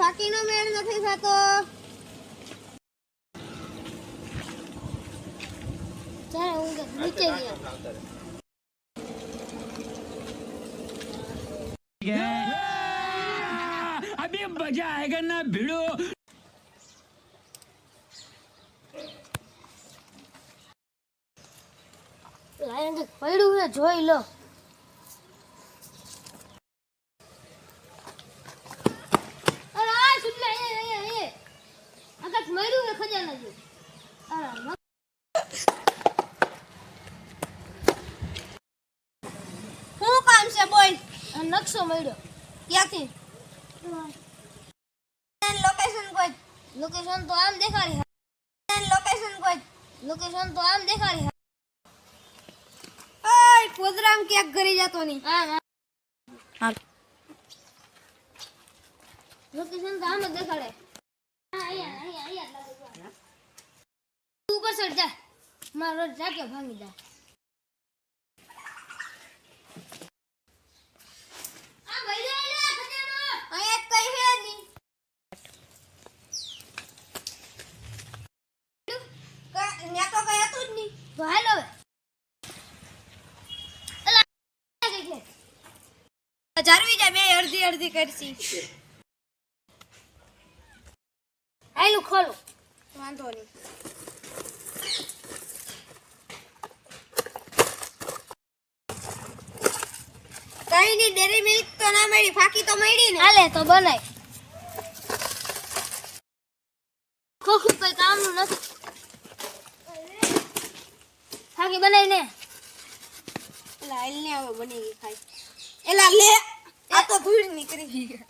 ફાકીનો મેળ નથી થતો. ચાલ હું નીચે ગયા. અભી મજા આયેગા ના ભીડો. લાયન પડ્યું છે જોઈ લો. અરે આ સુટલા એ આકાશ મળ્યું છે ખજાના જો. શું કામ છે બોલ? નકશો મળ્યો. ક્યાંથી? લોકેશન કોઈ લોકેશન તો આમ દેખાડી. લોકેશન કોઈ લોકેશન તો આમ દેખાડી. ઓય પોદરામ ક્યાંક ઘરે જતો નહીં. હા લોકેશન તો આમ જ દેખાડે. અહીંયા તું ઉપર ચડ જા. મારો રોડ જાકે ભાંગી જાય. આ ભાઈ લે ખજાનો અહીંયા કઈ હે નહીં. ન્યા તો કઈ હતું જ નહીં. તો હાલ હવે જારવી જા. બે અડધી અડધી કરશી. આયલું ખોલો. વાંધો નહીં. કઈ ની ડેરી મિલ્ક તો ના મળી, ફાકી તો મળી ને. હાલે તો બનાય. ખોખું કઈ કામનું નથી. ફાકી બનાય ને. એલા હાલ ને હવે બની ગઈ ખાઈ. એલા લે આ તો ધૂળ નીકળી ગઈ.